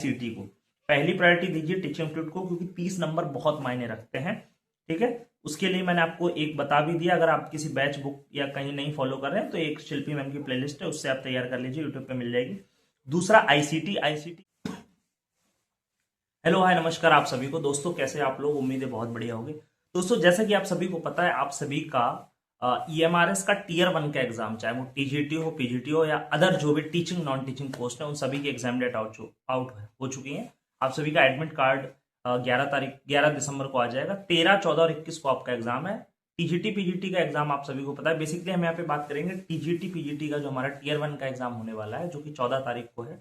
सीटी को पहली प्रायोरिटी दीजिए, टीचिंग एप्टीट्यूड को, क्योंकि 30 नंबर बहुत मायने रखते हैं। ठीक है, उसके लिए मैंने आपको एक बता भी दिया। अगर आप किसी बैच बुक या कहीं नहीं फॉलो कर रहे हैं तो एक शिल्पी मैम की प्लेलिस्ट है, उससे आप तैयार कर लीजिए, यूट्यूब पे मिल जाएगी। दूसरा आईसीटी। हेलो हाय नमस्कार आप सभी को। दोस्तों कैसे आप लोग, उम्मीद है बहुत बढ़िया होंगे। दोस्तों जैसा कि आप सभी को पता है, आप सभी का ईएमआरएस का टियर 1 का एग्जाम, चाहे वो टीजीटी हो, पीजीटी हो या अदर जो भी टीचिंग नॉन टीचिंग पोस्ट है, उन सभी की एग्जाम डेट आउट हो चुकी है। आप सभी का एडमिट कार्ड 11 दिसंबर को आ जाएगा। 13, 14 और 21 को आपका एग्जाम है। टीजीटी पीजीटी का एग्जाम आप सभी को पता है। बेसिकली हम यहाँ पे बात करेंगे टीजीटी पीजीटी का, जो हमारा टियर 1 का एग्जाम होने वाला है, जो कि 14 तारीख को है।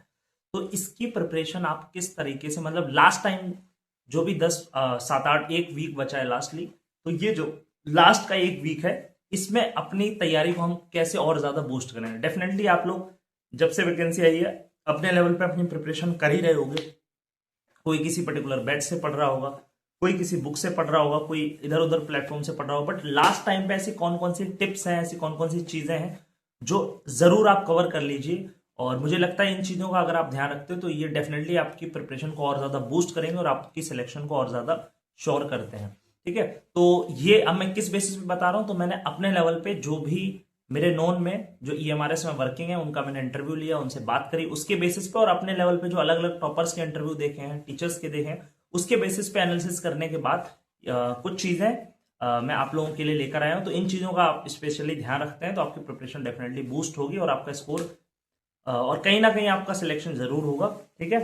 तो इसकी प्रिपरेशन आप किस तरीके से, मतलब लास्ट टाइम जो भी 10 7 8 एक वीक बचा है लास्टली, तो ये जो लास्ट का एक वीक है, इसमें अपनी तैयारी को हम कैसे और ज्यादा बूस्ट करेंगे। डेफिनेटली आप लोग जब से वैकेंसी आई है अपने लेवल पे अपनी प्रिपरेशन कर ही रहे होंगे। कोई किसी पर्टिकुलर बैच से पढ़ रहा होगा, कोई किसी बुक से पढ़ रहा होगा, कोई इधर उधर प्लेटफॉर्म से पढ़ रहा होगा। बट लास्ट टाइम पे ऐसी कौन कौन सी टिप्स हैं, ऐसी कौन कौन सी चीजें हैं जो जरूर आप कवर कर लीजिए। और मुझे लगता है इन चीजों का अगर आप ध्यान रखते हो तो ये डेफिनेटली आपकी प्रिपरेशन को और ज्यादा बूस्ट करेंगे और आपकी सिलेक्शन को और ज्यादा श्योर करते हैं। ठीक है, तो ये अब मैं किस बेसिस पे बता रहा हूं, तो मैंने अपने लेवल पे जो भी मेरे नोन में जो ईएमआरएस में वर्किंग है उनका मैंने इंटरव्यू लिया, उनसे बात करी, उसके बेसिस पे, और अपने लेवल पे जो अलग अलग टॉपर्स के इंटरव्यू देखे हैं, टीचर्स के देखे हैं, उसके बेसिस पे एनालिसिस करने के बाद कुछ चीजें मैं आप लोगों के लिए लेकर आया हूं। तो इन चीजों का आप स्पेशली ध्यान रखते हैं तो आपकी प्रिपरेशन डेफिनेटली बूस्ट होगी और आपका स्कोर और कहीं ना कहीं आपका सिलेक्शन जरूर होगा। ठीक है,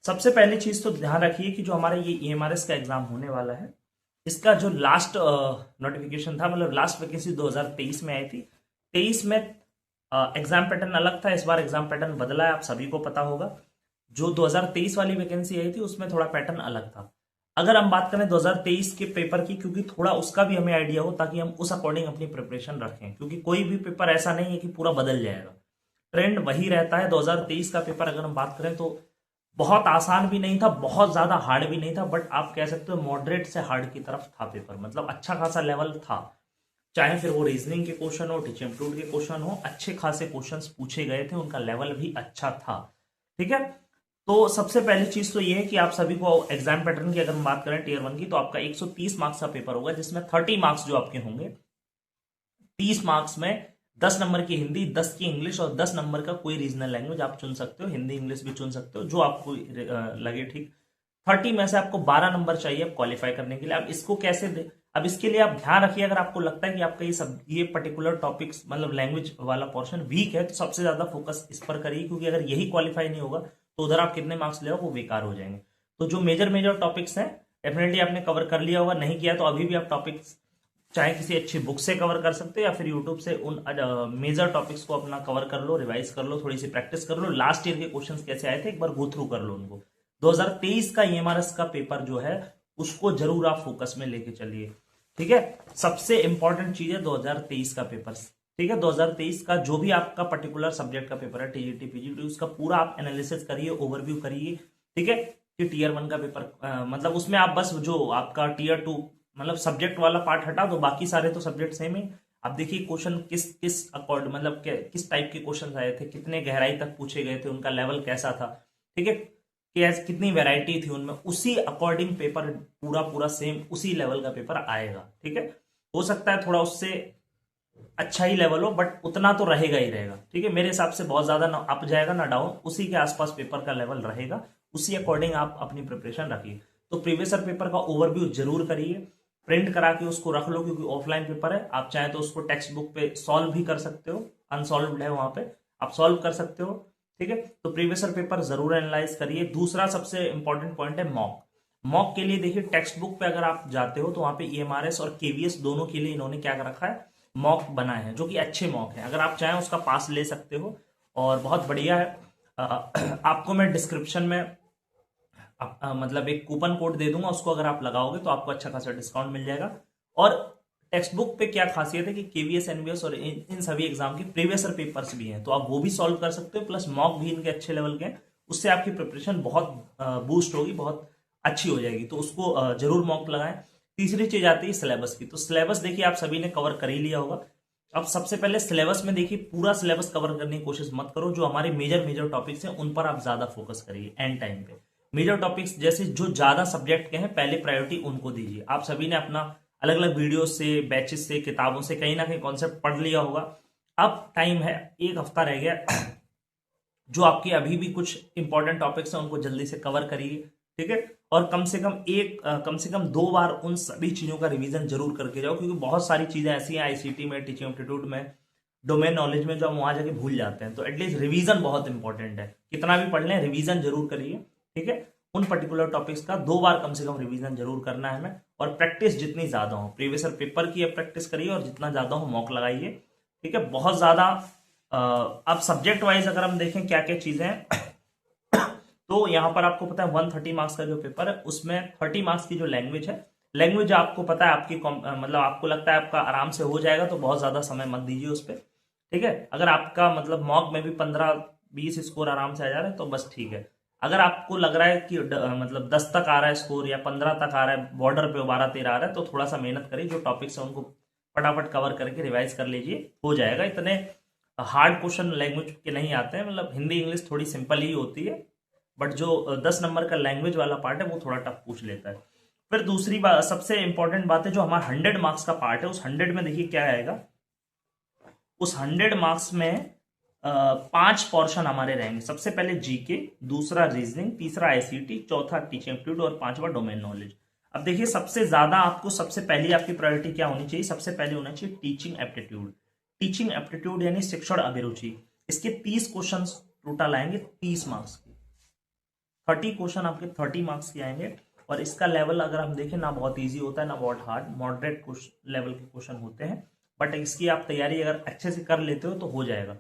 सबसे पहली चीज तो ध्यान रखिए कि जो हमारा ये ईएमआरएस का एग्जाम होने वाला है, इसका जो लास्ट नोटिफिकेशन था, मतलब लास्ट वैकेंसी 2023 में आई थी। 23 में एग्जाम पैटर्न अलग था, इस बार एग्जाम पैटर्न बदला है, आप सभी को पता होगा। जो 2023 वाली वैकेंसी आई थी उसमें थोड़ा पैटर्न अलग था। अगर हम बात करें 2023 के पेपर की, क्योंकि थोड़ा उसका भी हमें आइडिया हो ताकि हम उस अकॉर्डिंग अपनी प्रिपरेशन रखें, क्योंकि कोई भी पेपर ऐसा नहीं है कि पूरा बदल जाएगा, ट्रेंड वही रहता है। 2023 का पेपर अगर हम बात करें तो बहुत आसान भी नहीं था, बहुत ज्यादा हार्ड भी नहीं था, बट आप कह सकते हो मॉडरेट से हार्ड की तरफ था पेपर, मतलब अच्छा खासा लेवल था। चाहे फिर वो रीजनिंग के क्वेश्चन हो, टीचिंग एप्टीट्यूड के क्वेश्चन हो, अच्छे खासे क्वेश्चंस पूछे गए थे, उनका लेवल भी अच्छा था। ठीक है, तो सबसे पहली चीज तो ये है कि आप सभी को एग्जाम पैटर्न की अगर हम बात करें टियर 1 की, तो आपका 130 मार्क्स का पेपर होगा, जिसमें 30 मार्क्स जो आपके होंगे, 30 मार्क्स में 10 नंबर की हिंदी, 10 की इंग्लिश और 10 नंबर का कोई रीजनल लैंग्वेज आप चुन सकते हो, हिंदी इंग्लिश भी चुन सकते हो, जो आपको लगे ठीक। 30 में से आपको 12 नंबर चाहिए अब क्वालिफाई करने के लिए। अब इसको कैसे दे, अब इसके लिए आप ध्यान रखिए, अगर आपको लगता है कि आपका ये पर्टिकुलर टॉपिक्स, मतलब लैंग्वेज वाला पोर्शन वीक है, तो सबसे ज्यादा फोकस इस पर करिए, क्योंकि अगर यही क्वालिफाई नहीं होगा तो उधर आप कितने मार्क्स ले वो बेकार हो जाएंगे। तो जो मेजर मेजर टॉपिक्स हैं डेफिनेटली आपने कवर कर लिया होगा, नहीं किया तो अभी भी आप टॉपिक्स चाहे किसी अच्छी बुक से कवर कर सकते हो या फिर यूट्यूब से उन मेजर टॉपिक्स को अपना कवर कर लो, रिवाइज कर लो, थोड़ी सी प्रैक्टिस कर लो। लास्ट ईयर के क्वेश्चंस कैसे आए थे एक बार गो थ्रू कर लो उनको। 2023 का ईएमआरएस का पेपर जो है उसको जरूर आप फोकस में लेके चलिए। ठीक है, सबसे इंपॉर्टेंट चीज है 2023 का पेपर। ठीक है, 2023 का जो भी आपका पर्टिकुलर सब्जेक्ट का पेपर है, टीजीटी पीजीटी, उसका पूरा आप एनालिसिस करिए, ओवरव्यू करिए। ठीक है, कि टियर 1 का पेपर मतलब उसमें आप बस जो आपका टियर 2 मतलब सब्जेक्ट वाला पार्ट हटा दो, बाकी सारे तो सब्जेक्ट सेम ही। अब देखिए क्वेश्चन किस किस अकॉर्ड, मतलब किस टाइप के क्वेश्चन आए थे, कितने गहराई तक पूछे गए थे, उनका लेवल कैसा था। ठीक है, कि कितनी वैरायटी थी उनमें, उसी अकॉर्डिंग पेपर पूरा पूरा सेम उसी लेवल का पेपर आएगा। ठीक है, हो सकता है थोड़ा उससे अच्छा ही लेवल हो, बट उतना तो रहेगा ही रहेगा। ठीक है, मेरे हिसाब से बहुत ज्यादा ना अप जाएगा ना डाउन, उसी के आसपास पेपर का लेवल रहेगा, उसी अकॉर्डिंग आप अपनी प्रिपरेशन रखिए। तो प्रीवियस ईयर पेपर का ओवरव्यू जरूर करिए, प्रिंट करा के उसको रख लो, क्योंकि ऑफलाइन पेपर है। आप चाहे तो उसको टेक्स्ट बुक पे सॉल्व भी कर सकते हो, अनसॉल्व है वहां पे, आप सॉल्व कर सकते हो। ठीक है, तो प्रीवियस ईयर पेपर जरूर एनालाइज करिए। दूसरा सबसे इंपॉर्टेंट पॉइंट है मॉक। मॉक के लिए देखिए टेक्स्ट बुक पे अगर आप जाते हो तो वहां पे ईएमआरएस और केवीएस दोनों के लिए इन्होंने क्या रखा है, मॉक बनाए हैं, जो कि अच्छे मॉक हैं। अगर आप चाहें उसका पास ले सकते हो और बहुत बढ़िया है। आपको मैं डिस्क्रिप्शन में मतलब एक कूपन कोड दे दूंगा, उसको अगर आप लगाओगे तो आपको अच्छा खासा डिस्काउंट मिल जाएगा। और टेक्स्ट बुक पे क्या खासियत है कि केवीएस एनवीएस और इन सभी एग्जाम के प्रीवियस ईयर पेपर्स भी हैं, तो आप वो भी सॉल्व कर सकते हो, प्लस मॉक भी इनके अच्छे लेवल के हैं। उससे आपकी प्रिपरेशन बहुत बूस्ट होगी, बहुत अच्छी हो जाएगी, तो उसको जरूर मॉक लगाएं। तीसरी चीज आती है सिलेबस की। तो सिलेबस देखिए आप सभी ने कवर कर ही लिया होगा। अब सबसे पहले सिलेबस में देखिए, पूरा सिलेबस कवर करने की कोशिश मत करो, जो हमारे मेजर मेजर टॉपिक्स हैं उन पर आप ज्यादा फोकस करिए एंड टाइम पे। मेजर टॉपिक्स जैसे जो ज्यादा सब्जेक्ट के हैं पहले प्रायोरिटी उनको दीजिए। आप सभी ने अपना अलग अलग वीडियो से, बैचेस से, किताबों से कहीं ना कहीं कॉन्सेप्ट पढ़ लिया होगा। अब टाइम है, एक हफ्ता रह गया, जो आपके अभी भी कुछ इंपॉर्टेंट टॉपिक्स हैं उनको जल्दी से कवर करिए, ठीक है। और कम से कम 2 बार उन सभी चीजों का रिवीजन जरूर करके जाओ, क्योंकि बहुत सारी चीजें ऐसी हैं आईसीटी में, टीचिंग एप्टीट्यूड में, डोमेन नॉलेज में, जो हम वहां जाके भूल जाते हैं। तो एटलीस्ट रिवीजन बहुत इंपॉर्टेंट है, कितना भी पढ़ लें रिवीजन जरूर करिए, ठीक है। उन पर्टिकुलर टॉपिक्स का 2 बार कम से कम रिवीजन जरूर करना है हमें। और प्रैक्टिस जितनी ज्यादा हो, प्रीवियस ईयर पेपर की प्रैक्टिस करिए, और जितना ज्यादा हो मॉक लगाइए, ठीक है। बहुत ज्यादा अब सब्जेक्ट वाइज अगर हम देखें क्या क्या चीजें हैं, तो यहाँ पर आपको पता है 130 मार्क्स का जो पेपर है उसमें 30 मार्क्स की जो लैंग्वेज है, लैंग्वेज आपको पता है आपकी मतलब आपको लगता है आपका आराम से हो जाएगा, तो बहुत ज्यादा समय मत दीजिए उस पर, ठीक है। अगर आपका मतलब मॉक में भी 15-20 स्कोर आराम से आ जा रहा है तो बस ठीक है। अगर आपको लग रहा है कि मतलब 10 तक आ रहा है स्कोर, या 15 तक आ रहा है, बॉर्डर पे 12-13 आ रहा है, तो थोड़ा सा मेहनत करिए, जो टॉपिक्स है उनको फटाफट कवर करके रिवाइज कर लीजिए, हो जाएगा। इतने हार्ड क्वेश्चन लैंग्वेज के नहीं आते हैं, मतलब हिंदी इंग्लिश थोड़ी सिंपल ही होती है, बट जो 10 नंबर का लैंग्वेज वाला पार्ट है वो थोड़ा टफ पूछ लेता है। फिर दूसरी बात, सबसे इंपॉर्टेंट बात है, जो हमारा 100 मार्क्स का पार्ट है, उस 100 में देखिए क्या आएगा। उस 100 मार्क्स में 5 पोर्शन हमारे रहेंगे। सबसे पहले जीके, दूसरा रीजनिंग, तीसरा आईसीटी, चौथा टीचिंग एप्टीट्यूड और पांचवा डोमेन नॉलेज। अब देखिए सबसे ज्यादा आपको, सबसे पहली आपकी प्रायोरिटी क्या होनी चाहिए, सबसे पहले होना चाहिए टीचिंग एप्टीट्यूड। टीचिंग एप्टीट्यूड यानी शिक्षण अभिरुचि, इसके 30 क्वेश्चन टोटल आएंगे, 30 मार्क्स के। 30 क्वेश्चन आपके 30 मार्क्स के आएंगे। और इसका लेवल अगर हम देखें, ना बहुत ईजी होता है ना बहुत हार्ड, मॉडरेट लेवल के क्वेश्चन होते हैं, बट इसकी आप तैयारी अगर अच्छे से कर लेते हो तो हो जाएगा,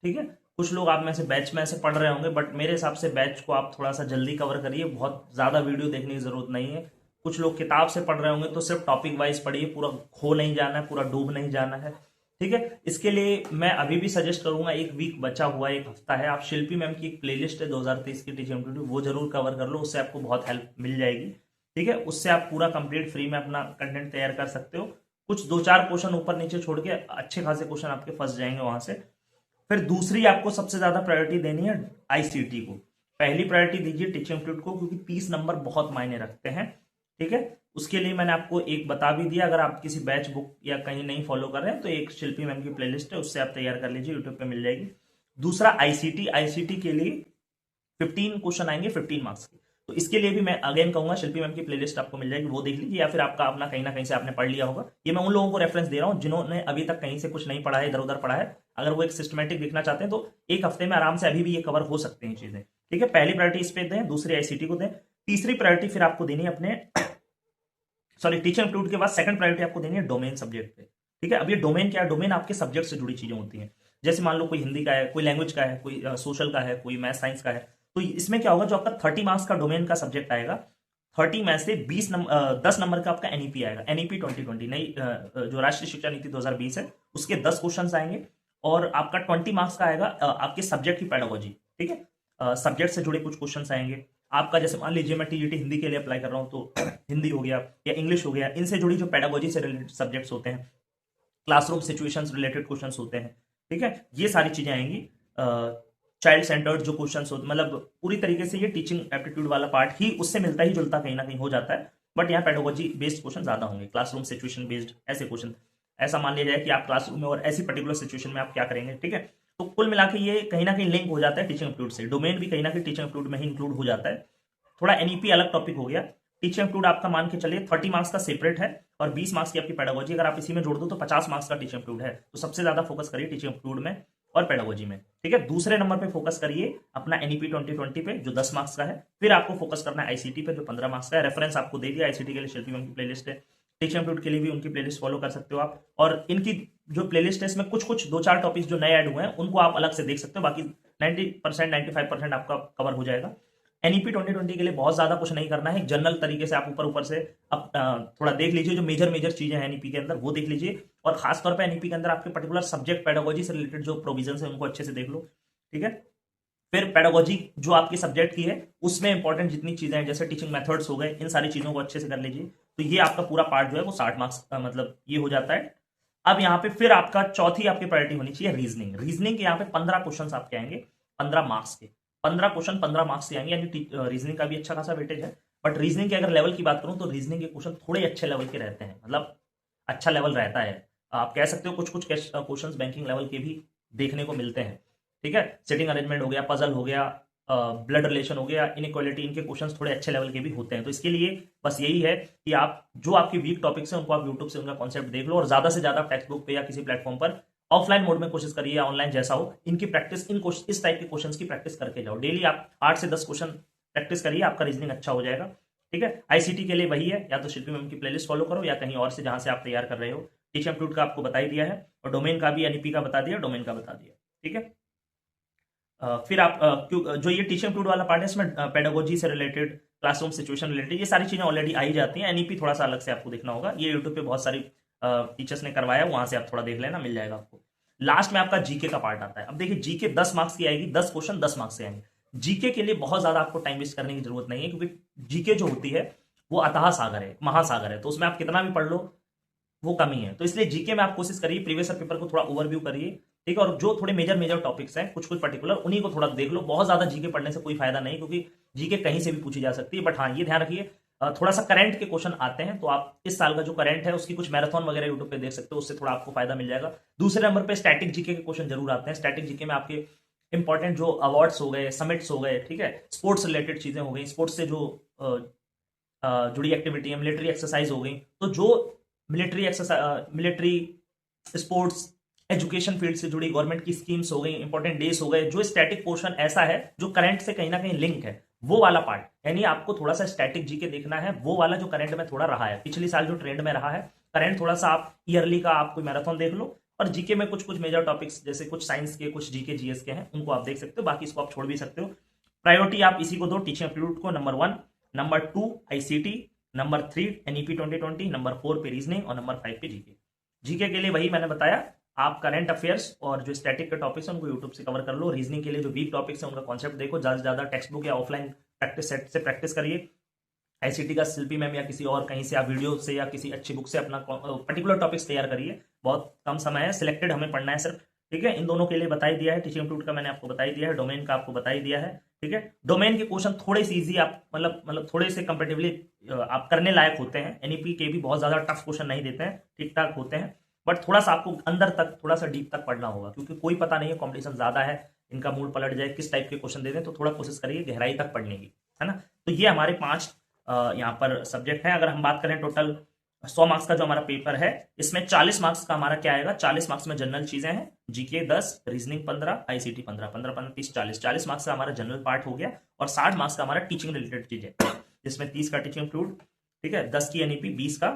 ठीक है। कुछ लोग आप में से बैच में ऐसे पढ़ रहे होंगे, बट मेरे हिसाब से बैच को आप थोड़ा सा जल्दी कवर करिए, बहुत ज्यादा वीडियो देखने की जरूरत नहीं है। कुछ लोग किताब से पढ़ रहे होंगे तो सिर्फ टॉपिक वाइज पढ़िए, पूरा खो नहीं जाना है, पूरा डूब नहीं जाना है, ठीक है। इसके लिए मैं अभी भी सजेस्ट करूंगा, एक वीक बचा हुआ है, एक हफ्ता है, आप शिल्पी मैम की एक प्लेलिस्ट है 2023 की टीचिंग एप्टीट्यूड, वो जरूर कवर कर लो, उससे आपको बहुत हेल्प मिल जाएगी, ठीक है। उससे आप पूरा कंप्लीट फ्री में अपना कंटेंट तैयार कर सकते हो। कुछ 2-4 क्वेश्चन ऊपर नीचे छोड़ के अच्छे खासे क्वेश्चन आपके फंस जाएंगे वहां से। फिर दूसरी आपको सबसे ज्यादा प्रायोरिटी देनी है आईसीटी को, पहली प्रायोरिटी दीजिए टीचिंग एप्टीट्यूड को, क्योंकि 30 नंबर बहुत मायने रखते हैं, ठीक है। उसके लिए मैंने आपको एक बता भी दिया, अगर आप किसी बैच बुक या कहीं नहीं फॉलो कर रहे हैं तो एक शिल्पी मैम की प्लेलिस्ट है, उससे आप तैयार कर लीजिए, यूट्यूब पे मिल जाएगी। दूसरा आईसीटी, आईसीटी के लिए 15 क्वेश्चन आएंगे 15 मार्क्स के, तो इसके लिए भी मैं अगेन कहूंगा शिल्पी मैम की प्लेलिस्ट आपको मिल जाएगी, वो देख लीजिए, या फिर आपका अपना कहीं ना कहीं से आपने पढ़ लिया होगा। ये मैं उन लोगों को रेफरेंस दे रहा हूं जिन्होंने अभी तक कहीं से कुछ नहीं पढ़ा है, इधर उधर पढ़ा है। अगर वो एक सिस्टमेटिक देखना चाहते हैं तो एक हफ्ते में आराम से अभी भी ये कवर हो सकते हैं चीजें, ठीक है। पहली प्रायोरिटी इस पे दें, दूसरी आईसीटी को दें, तीसरी प्रायोरिटी फिर आपको देनी है अपने टीचिंग एप्टीट्यूड के बाद सेकंड प्रायोरिटी आपको देनी है डोमेन सब्जेक्ट पे, ठीक है। अब ये डोमेन क्या है, डोमेन आपके सब्जेक्ट से जुड़ी चीजें होती हैं। जैसे मान लो कोई हिंदी का है, कोई लैंग्वेज का है, कोई सोशल का है, कोई मैथ साइंस का है, तो इसमें क्या होगा, जो आपका 30 मार्क्स का डोमेन का सब्जेक्ट आएगा, 30 में से 10 नंबर का आपका एनईपी आएगा, एनईपी 2020 नई जो राष्ट्रीय शिक्षा नीति 2020 है उसके 10 क्वेश्चन आएंगे, और आपका 20 मार्क्स का आएगा आपके सब्जेक्ट की पेडागोजी, ठीक है। सब्जेक्ट से जुड़े कुछ क्वेश्चन आएंगे आपका, जैसे मान लीजिए मैं टीजीटी हिंदी के लिए अप्लाई कर रहा हूं तो हिंदी हो गया या इंग्लिश हो गया, इनसे जुड़ी जो पेडागोजी से रिलेटेड सब्जेक्ट्स होते हैं, क्लासरूम सिचुएशंस रिलेटेड क्वेश्चंस होते हैं, ठीक है, ये सारी चीजें आएंगी। चाइल्ड सेंटर्ड जो क्वेश्चंस होते, मतलब पूरी तरीके से ये टीचिंग एप्टीट्यूड वाला पार्ट ही उससे मिलता ही जुलता कहीं ना कहीं हो जाता है, बट यहाँ पेडागोजी बेस्ड क्वेश्चन ज्यादा होंगे, क्लासरूम सिचुएशन बेस्ड ऐसे क्वेश्चन। ऐसा मान लिया जाए कि आप क्लासरूम में और ऐसी पर्टिकुलर सिचुएशन में आप क्या करेंगे, ठीक है। तो कुल मिला के ये कहीं ना कहीं लिंक हो जाता है टीचिंग एप्टीट्यूड से, डोमेन भी कहीं ना कहीं टीचिंग एप्टीट्यूड में ही इंक्लूड हो जाता है। थोड़ा एनईपी अलग टॉपिक हो गया, टीचिंग एप्टीट्यूड आपका मान के चलिए 30 मार्क्स का सेपरेट है और 20 मार्क्स की आपकी पेडागोजी, अगर आप इसी में जोड़ दो तो 50 मार्क्स का टीचिंग एप्टीट्यूड है। तो सबसे ज्यादा फोकस करिए टीचिंग एप्टीट्यूड में और पेडागोजी में, ठीक है। दूसरे नंबर पे फोकस करिए अपना एनईपी 2020 पे जो 10 मार्क्स का है, फिर आपको फोकस करना है आईसीटी पे जो 15 मार्क्स का है। रेफरेंस आपको दे दिया, आईसीटी के लिए शिल्पी मैम की प्लेलिस्ट है, टीचिंग एप्टीट्यूड के लिए भी उनकी प्लेलिस्ट फॉलो कर सकते हो आप, और इनकी जो प्लेलिस्ट है इसमें कुछ कुछ 2-4 टॉपिक्स जो नए ऐड हुए हैं उनको आप अलग से देख सकते हो, बाकी 90% 95% आपका कवर हो जाएगा। एनईपी 2020 के लिए बहुत ज्यादा कुछ नहीं करना है, जनरल तरीके से आप ऊपर ऊपर से अब थोड़ा देख लीजिए, जो मेजर मेजर चीजें हैं एनईपी के अंदर वो देख लीजिए, और खासतौर पे एनईपी के अंदर आपके पर्टिकुलर सब्जेक्ट पेडागोजी से रिलेटेड जो प्रोविजन है उनको अच्छे से देख लो, ठीक है। फिर पेडागोजी जो आपके सब्जेक्ट की है उसमें इंपॉर्टेंट जितनी चीजें हैं जैसे टीचिंग मेथड्स हो गए, इन सारी चीजों को अच्छे से कर लीजिए, तो ये आपका पूरा पार्ट जो है वो 60 मार्क्स मतलब ये हो जाता है अब यहाँ पे फिर आपका चौथी आपकी प्रायोरिटी होनी चाहिए रीजनिंग। रीजनिंग के यहाँ पे 15 क्वेश्चन आपके आएंगे, 15 मार्क्स के। 15 क्वेश्चन 15 मार्क्स के आएंगे, यानी रीजनिंग का भी अच्छा खासा वेटेज है। बट रीजनिंग के अगर लेवल की बात करूं तो रीजनिंग के क्वेश्चन थोड़े अच्छे लेवल के रहते हैं, मतलब अच्छा लेवल रहता है। आप कह सकते हो कुछ कुछ क्वेश्चन बैंकिंग लेवल के भी देखने को मिलते हैं। ठीक है, सिटिंग अरेंजमेंट हो गया, पजल हो गया, ब्लड रिलेशन हो गया, इनइक्वालिटी, इनके क्वेश्चंस थोड़े अच्छे लेवल के भी होते हैं। तो इसके लिए बस यही है कि आप जो आपकी वीक टॉपिक्स हैं उनको आप यूट्यूब से उनका कॉन्सेप्ट देख लो, और ज्यादा से ज्यादा टेक्स्ट बुक पे या किसी प्लेटफॉर्म पर ऑफलाइन मोड में कोशिश करिए या ऑनलाइन जैसा हो, इनकी प्रैक्टिस, इस टाइप के क्वेश्चन की प्रैक्टिस करके जाओ। डेली आप 8 से 10 क्वेश्चन प्रैक्टिस करिए, आपका रीजनिंग अच्छा हो जाएगा। ठीक है, आईसीटी के लिए वही है, या तो शिल्पी मैम की प्लेलिस्ट फॉलो करो या कहीं और से जहां से आप तैयार कर रहे हो। टीचिंग एप्टीट्यूड का आपको बता ही दिया है, और डोमेन का भी, एनईपी का बता दिया, डोमेन का बता दिया। ठीक है, फिर आप जो ये टीचिंग एप्टीट्यूड वाला पार्ट है इसमें पेडागोजी से रिलेटेड, क्लासरूम सिचुएशन रिलेटेड, ये सारी चीजें ऑलरेडी आई जाती हैं। एनईपी थोड़ा सा अलग से आपको देखना होगा, ये यूट्यूब पे बहुत सारी टीचर्स ने करवाया, वहां से आप थोड़ा देख लेना, मिल जाएगा आपको। लास्ट में आपका जीके का पार्ट आता है। अब देखिए जीके 10 मार्क्स की आएगी, 10 क्वेश्चन 10 मार्क्स से आएंगे। जीके के लिए बहुत ज्यादा आपको टाइम वेस्ट करने की जरूरत नहीं है, क्योंकि जीके जो होती है वो अथाह सागर है, महासागर है, तो उसमें आप कितना भी पढ़ लो वो कमी है। तो इसलिए जीके में आप कोशिश करिए प्रीवियस ईयर पेपर को थोड़ा ओवरव्यू करिए। ठीक है, और जो थोड़े मेजर टॉपिक्स हैं कुछ कुछ पर्टिकुलर, उन्हीं को थोड़ा देख लो। बहुत ज्यादा जीके पढ़ने से कोई फायदा नहीं, क्योंकि जीके कहीं से भी पूछी जा सकती है। बट हाँ, ये ध्यान रखिए थोड़ा सा करंट के क्वेश्चन आते हैं, तो आप इस साल का जो करंट है उसकी कुछ मैराथन वगैरह यूट्यूब पे देख सकते हो, उससे थोड़ा आपको फायदा मिल जाएगा। दूसरे नंबर पे स्टैटिक जीके के क्वेश्चन जरूर आते हैं। स्टैटिक जीके में आपके इंपॉर्टेंट जो अवार्ड्स हो गए, समिट्स हो गए, ठीक है, स्पोर्ट्स रिलेटेड चीजें हो गई, स्पोर्ट्स से जो जुड़ी एक्टिविटी है, मिलिट्री एक्सरसाइज हो गई, तो जो military exercise, military, sports, education field से जुड़ी गवर्नमेंट की स्कीम्स हो गई, इंपॉर्टेंट डेज हो गए, जो स्टैटिक पोर्शन ऐसा है जो करंट से कहीं ना कहीं लिंक है, वो वाला पार्ट, यानी आपको थोड़ा सा स्टैटिक जीके देखना है, वो वाला जो करंट में थोड़ा रहा है, पिछले साल जो ट्रेंड में रहा है करंट, थोड़ा सा आप ईयरली का आप कोई मैराथन देख लो। और जीके में कुछ कुछ मेजर टॉपिक्स जैसे कुछ साइंस के, कुछ जीके जीएस के हैं, उनको आप देख सकते हो, बाकी इसको आप छोड़ भी सकते हो। प्रायोरिटी आप इसी को दो, टीचिंग एप्टीट्यूड को number 1, number 2 ICT, number 3 NEP 2020, number 4 पे रीजनिंग, और नंबर 5 पे जीके। जीके के लिए वही मैंने बताया, आप करंट अफेयर्स और जो स्टैटिक के टॉपिक्स हैं उनको यूट्यूब से कवर कर लो। रीजनिंग के लिए जो वीक टॉपिक्स हैं उनका कॉन्सेप्ट देखो, ज्यादा से ज्यादा टेक्स्ट बुक या ऑफलाइन प्रैक्टिस सेट से प्रैक्टिस करिए। आईसीटी का शिल्पी मैम या किसी और कहीं से आप वीडियो से या किसी अच्छी बुक से अपना पर्टिकुलर टॉपिक्स तैयार करिए, बहुत कम समय है, सिलेक्टेड हमें पढ़ना है सिर्फ। ठीक है, इन दोनों के लिए बता ही दिया है, टीचिंग एप्टीट्यूड का मैंने आपको बता ही दिया है, डोमेन का आपको बता ही दिया है। ठीक है, डोमेन के क्वेश्चन थोड़े से इजी, आप मतलब थोड़े से कंपेरेटिवली आप करने लायक होते हैं। एनईपी के भी बहुत ज्यादा टफ क्वेश्चन नहीं देते हैं, ठीक ठाक होते हैं, बट थोड़ा सा आपको अंदर तक, थोड़ा सा डीप तक पढ़ना होगा, क्योंकि कोई पता नहीं है, कॉम्पिटिशन ज्यादा है, इनका मूड पलट जाए, किस टाइप के क्वेश्चन दे दें, तो थोड़ा कोशिश करिए गहराई तक पढ़ने की, है ना। तो ये हमारे 5 यहाँ पर सब्जेक्ट है। अगर हम बात करें टोटल 100 मार्क्स का जो हमारा पेपर है, इसमें 40 मार्क्स का हमारा क्या आएगा, 40 मार्क्स में जनरल चीजें हैं, जीके 10, रीजनिंग 15, आईसीटी 15, 15, 15, 30, 40, 40 मार्क्स का हमारा जनरल पार्ट हो गया, और 60 मार्क्स का हमारा टीचिंग रिलेटेड चीजें, जिसमें 30 का टीचिंग एप्टीट्यूड, ठीक है, 10 की एनईपी, 20 का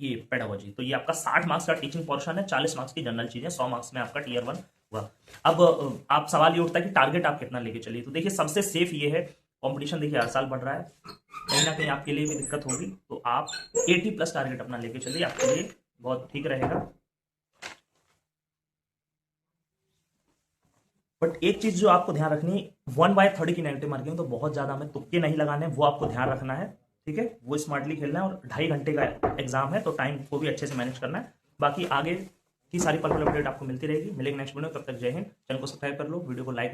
ये पेडागोजी। तो ये आपका 60 मार्क्स का टीचिंग पोर्शन है, 40 मार्क्स की जनरल चीजें, 100 मार्क्स में आपका टीयर 1 हुआ। अब आप सवाल ये उठता है कि टारगेट आप कितना लेके चलिए, तो देखिए सबसे सेफ ये है, कंपटीशन देखिए हर साल बढ़ रहा है, कहीं ना कहीं आपके लिए भी दिक्कत होगी, तो आप 80+ टारगेट अपना लेके चलिए, आपके लिए बहुत ठीक रहेगा। बट एक चीज जो आपको ध्यान रखनी, 1/3 की नेगेटिव मार्किंग, तो बहुत ज्यादा हमें तुक्के नहीं लगाने, वो आपको ध्यान रखना है। ठीक है, वो स्मार्टली खेलना है, और 2.5 घंटे का एग्जाम है, तो टाइम को भी अच्छे से मैनेज करना है। बाकी आगे की सारी पर्सनल अपडेट आपको मिलती रहेगी, मिलेगी नेक्स्ट वीडियो, तब तक जय हिंद। चैनल को सब्सक्राइब कर लो, वीडियो को लाइक